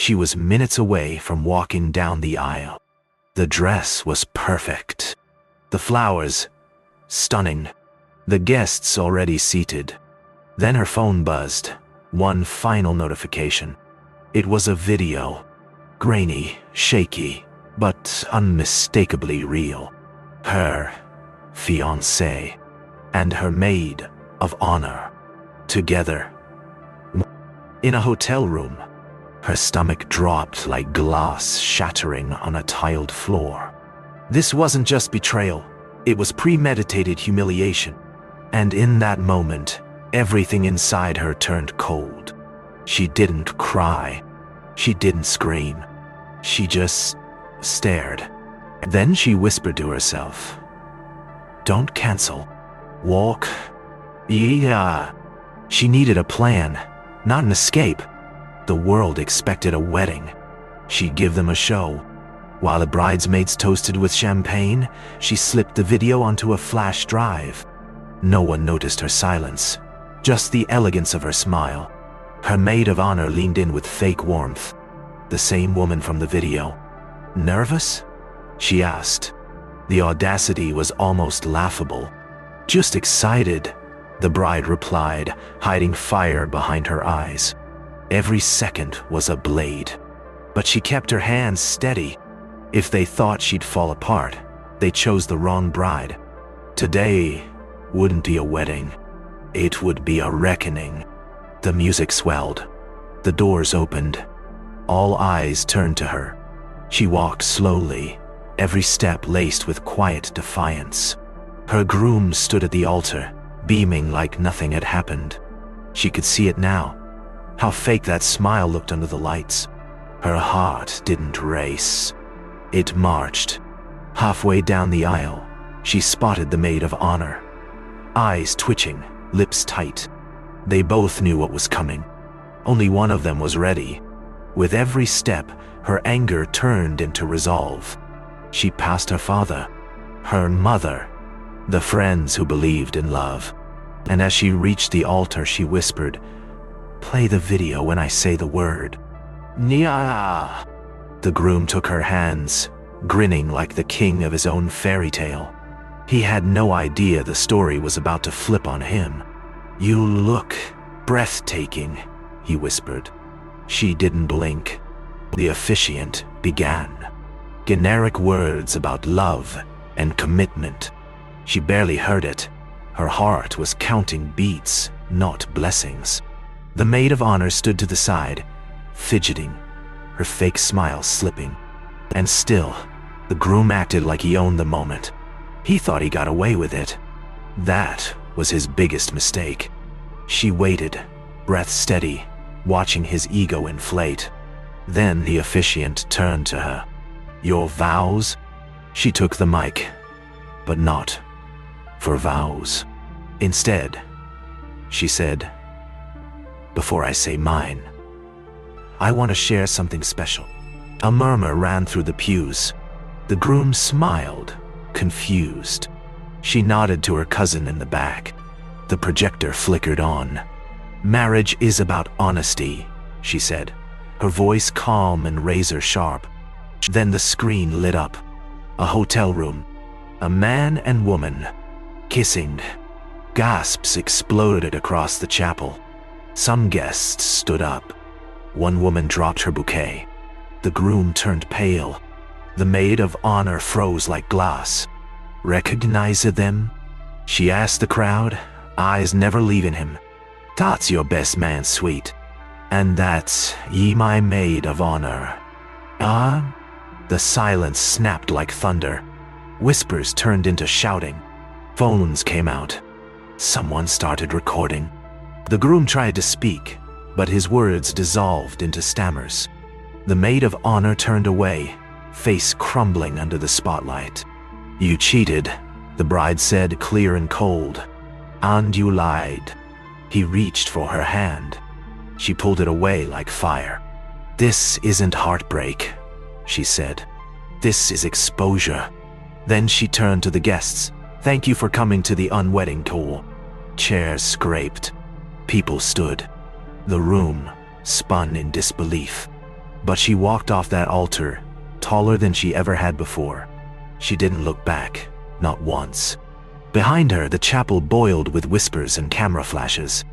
She was minutes away from walking down the aisle. The dress was perfect. The flowers, stunning. The guests already seated. Then her phone buzzed. One final notification. It was a video. Grainy, shaky, but unmistakably real. Her fiancé and her maid of honor together in a hotel room. Her stomach dropped like glass shattering on a tiled floor. This wasn't just betrayal, it was premeditated humiliation. And in that moment, everything inside her turned cold. She didn't cry. She didn't scream. She just stared. Then she whispered to herself, "Don't cancel. Walk." Yeah. She needed a plan, not an escape. The world expected a wedding. She'd give them a show. While the bridesmaids toasted with champagne, she slipped the video onto a flash drive. No one noticed her silence, just the elegance of her smile. Her maid of honor leaned in with fake warmth. The same woman from the video. "Nervous?" she asked. The audacity was almost laughable. "Just excited," the bride replied, hiding fire behind her eyes. Every second was a blade. But she kept her hands steady. If they thought she'd fall apart, they chose the wrong bride. Today wouldn't be a wedding. It would be a reckoning. The music swelled. The doors opened. All eyes turned to her. She walked slowly, every step laced with quiet defiance. Her groom stood at the altar, beaming like nothing had happened. She could see it now, how fake that smile looked under the lights. Her heart didn't race. It marched. Halfway down the aisle, she spotted the maid of honor. Eyes twitching, lips tight. They both knew what was coming. Only one of them was ready. With every step, her anger turned into resolve. She passed her father, her mother, the friends who believed in love. And as she reached the altar, she whispered, "Play the video when I say the word." "Nya." The groom took her hands, grinning like the king of his own fairy tale. He had no idea the story was about to flip on him. "You look breathtaking," he whispered. She didn't blink. The officiant began. Generic words about love and commitment. She barely heard it. Her heart was counting beats, not blessings. The maid of honor stood to the side, fidgeting, her fake smile slipping. And still, the groom acted like he owned the moment. He thought he got away with it. That was his biggest mistake. She waited, breath steady, watching his ego inflate. Then the officiant turned to her. "Your vows?" She took the mic, but not for vows. Instead, she said, "Before I say mine, I want to share something special." A murmur ran through the pews. The groom smiled, confused. She nodded to her cousin in the back. The projector flickered on. "Marriage is about honesty," she said, her voice calm and razor sharp. Then the screen lit up. A hotel room. A man and woman, kissing. Gasps exploded across the chapel. Some guests stood up. One woman dropped her bouquet. The groom turned pale. The maid of honor froze like glass. "Recognize them?" she asked the crowd, eyes never leaving him. "That's your best man, sweet. And that's ye my maid of honor." "Ah?" The silence snapped like thunder. Whispers turned into shouting. Phones came out. Someone started recording. The groom tried to speak, but his words dissolved into stammers. The maid of honor turned away, face crumbling under the spotlight. "You cheated," the bride said, clear and cold. "And you lied." He reached for her hand. She pulled it away like fire. "This isn't heartbreak," she said. "This is exposure." Then she turned to the guests. "Thank you for coming to the unwedding tour." Chairs scraped. People stood. The room spun in disbelief. But she walked off that altar, taller than she ever had before. She didn't look back, not once. Behind her, the chapel boiled with whispers and camera flashes.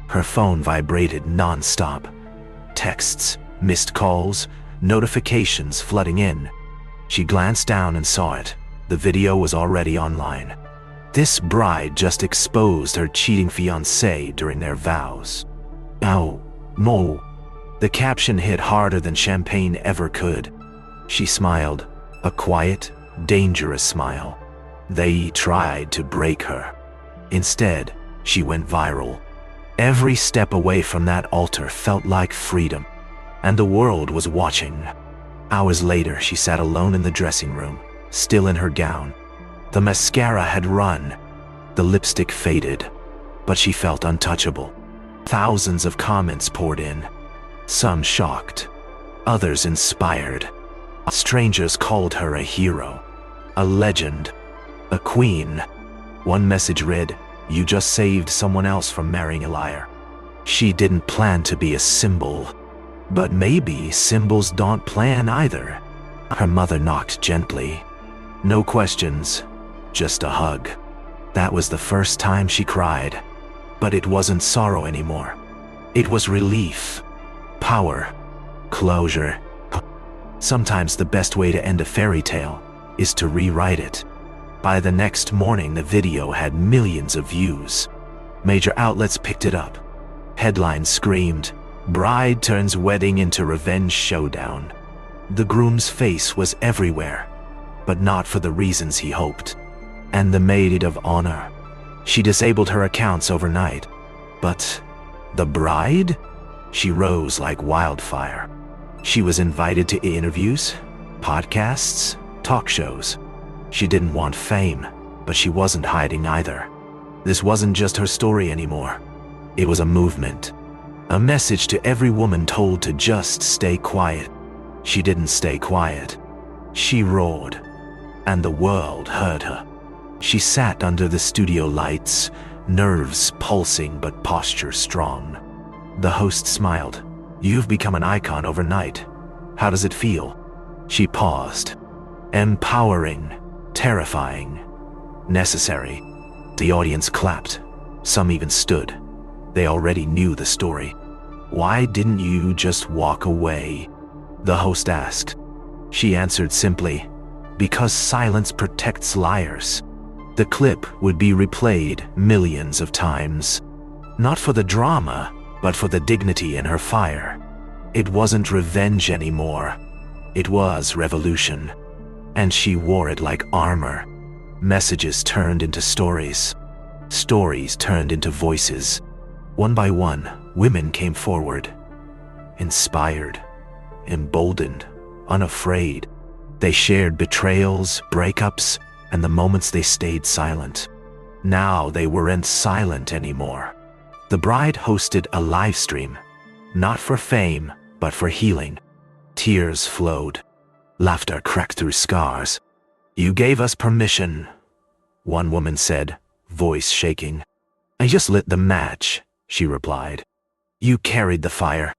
Her phone vibrated non-stop. Texts, missed calls, notifications flooding in. She glanced down and saw it. The video was already online. This bride just exposed her cheating fiancé during their vows. Oh, no. The caption hit harder than champagne ever could. She smiled, a quiet, dangerous smile. They tried to break her. Instead, she went viral. Every step away from that altar felt like freedom, and the world was watching. Hours later, she sat alone in the dressing room, still in her gown. The mascara had run, the lipstick faded, but she felt untouchable. Thousands of comments poured in, some shocked, others inspired. Strangers called her a hero, a legend, a queen. One message read, "You just saved someone else from marrying a liar." She didn't plan to be a symbol, but maybe symbols don't plan either. Her mother knocked gently. No questions, just a hug. That was the first time she cried, but it wasn't sorrow anymore. It was relief, power, closure. Sometimes the best way to end a fairy tale is to rewrite it. By the next morning, the video had millions of views. Major outlets picked it up. Headlines screamed, "Bride turns wedding into revenge showdown." The groom's face was everywhere, but not for the reasons he hoped. And the maid of honor, she disabled her accounts overnight. But the bride? She rose like wildfire. She was invited to interviews, podcasts, talk shows. She didn't want fame, but she wasn't hiding either. This wasn't just her story anymore. It was a movement. A message to every woman told to just stay quiet. She didn't stay quiet. She roared, and the world heard her. She sat under the studio lights, nerves pulsing but posture strong. The host smiled. "You've become an icon overnight. How does it feel?" She paused. Empowering, terrifying, necessary. The audience clapped. Some even stood. They already knew the story. "Why didn't you just walk away?" the host asked. She answered simply, "Because silence protects liars." The clip would be replayed millions of times. Not for the drama, but for the dignity in her fire. It wasn't revenge anymore. It was revolution. And she wore it like armor. Messages turned into stories. Stories turned into voices. One by one, women came forward. Inspired, emboldened, unafraid. They shared betrayals, breakups, and the moments they stayed silent. Now they weren't silent anymore. The bride hosted a live stream, not for fame, but for healing. Tears flowed. Laughter cracked through scars. "You gave us permission," one woman said, voice shaking. "I just lit the match," she replied. "You carried the fire."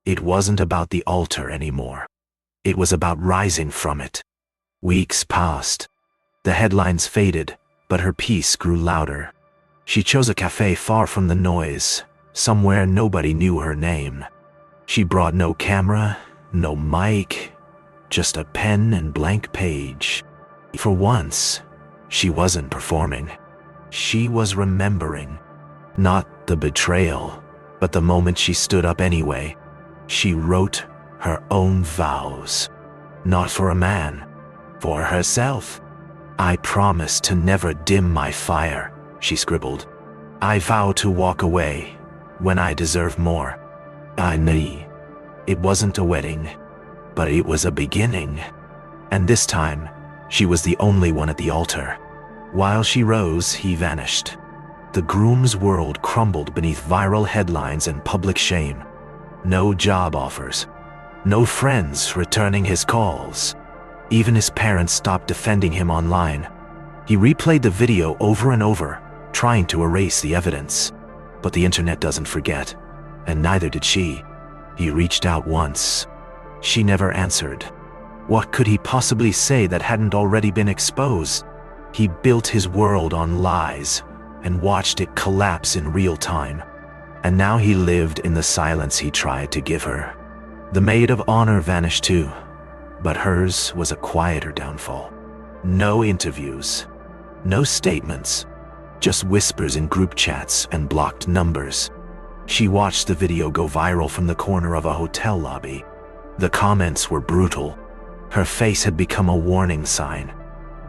It wasn't about the altar anymore. It was about rising from it. Weeks passed. The headlines faded, but her peace grew louder. She chose a cafe far from the noise, somewhere nobody knew her name. She brought no camera, no mic, just a pen and blank page. For once, she wasn't performing. She was remembering. Not the betrayal, but the moment she stood up anyway. She wrote her own vows. Not for a man, for herself. "I promise to never dim my fire," she scribbled. "I vow to walk away when I deserve more." It wasn't a wedding, but it was a beginning. And this time, she was the only one at the altar. While she rose, he vanished. The groom's world crumbled beneath viral headlines and public shame. No job offers. No friends returning his calls. Even his parents stopped defending him online. He replayed the video over and over, trying to erase the evidence. But the internet doesn't forget, and neither did she. He reached out once. She never answered. What could he possibly say that hadn't already been exposed? He built his world on lies and watched it collapse in real time. And now he lived in the silence he tried to give her. The maid of honor vanished too, but hers was a quieter downfall. No interviews, no statements, just whispers in group chats and blocked numbers. She watched the video go viral from the corner of a hotel lobby. The comments were brutal. Her face had become a warning sign.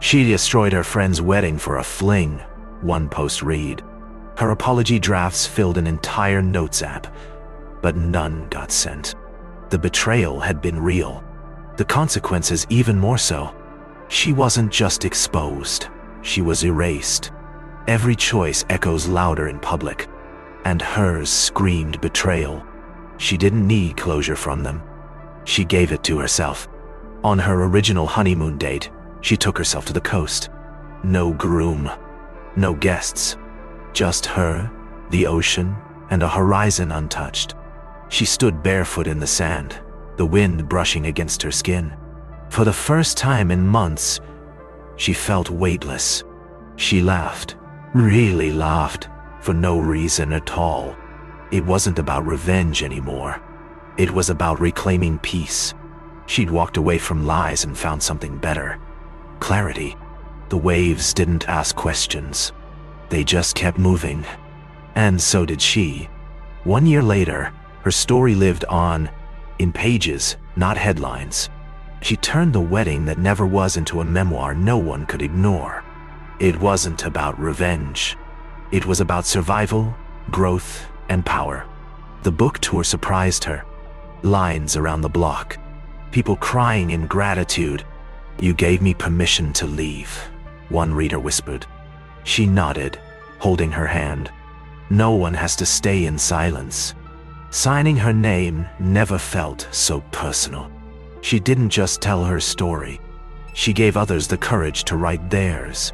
She destroyed her friend's wedding for a fling, one post read. Her apology drafts filled an entire notes app, but none got sent. The betrayal had been real. The consequences even more so. She wasn't just exposed, she was erased. Every choice echoes louder in public, and hers screamed betrayal. She didn't need closure from them. She gave it to herself. On her original honeymoon date, she took herself to the coast. No groom, no guests, just her, the ocean, and a horizon untouched. She stood barefoot in the sand, the wind brushing against her skin. For the first time in months, she felt weightless. She laughed, really laughed, for no reason at all. It wasn't about revenge anymore. It was about reclaiming peace. She'd walked away from lies and found something better. Clarity. The waves didn't ask questions. They just kept moving. And so did she. 1 year later, her story lived on, in pages, not headlines. She turned the wedding that never was into a memoir no one could ignore. It wasn't about revenge. It was about survival, growth, and power. The book tour surprised her. Lines around the block. People crying in gratitude. "You gave me permission to leave," one reader whispered. She nodded, holding her hand. No one has to stay in silence. Signing her name never felt so personal. She didn't just tell her story. She gave others the courage to write theirs.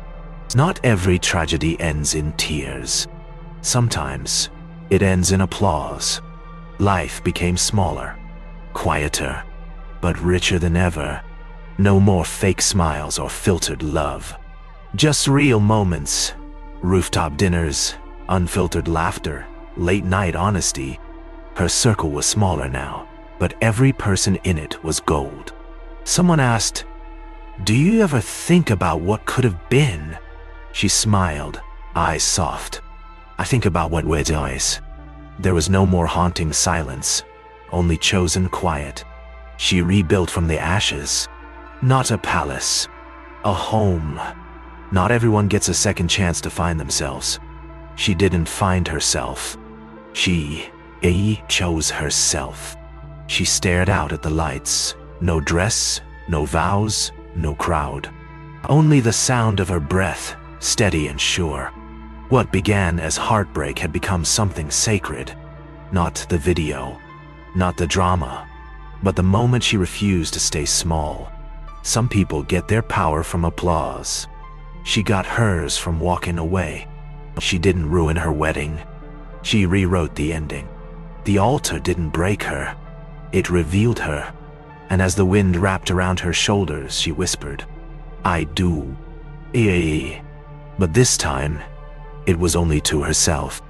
Not every tragedy ends in tears. Sometimes it ends in applause. Life became smaller, quieter, but richer than ever. No more fake smiles or filtered love. Just real moments, rooftop dinners, unfiltered laughter, late-night honesty. Her circle was smaller now, but every person in it was gold. Someone asked, "Do you ever think about what could have been?" She smiled, eyes soft. "I think about what was." There was no more haunting silence, only chosen quiet. She rebuilt from the ashes. Not a palace, a home. Not everyone gets a second chance to find themselves. She didn't find herself. She chose herself. She stared out at the lights. No dress, no vows, no crowd. Only the sound of her breath, steady and sure. What began as heartbreak had become something sacred. Not the video, not the drama, but the moment she refused to stay small. Some people get their power from applause. She got hers from walking away. She didn't ruin her wedding. She rewrote the ending. The altar didn't break her. It revealed her. And as the wind wrapped around her shoulders, she whispered, "I do." But this time, it was only to herself.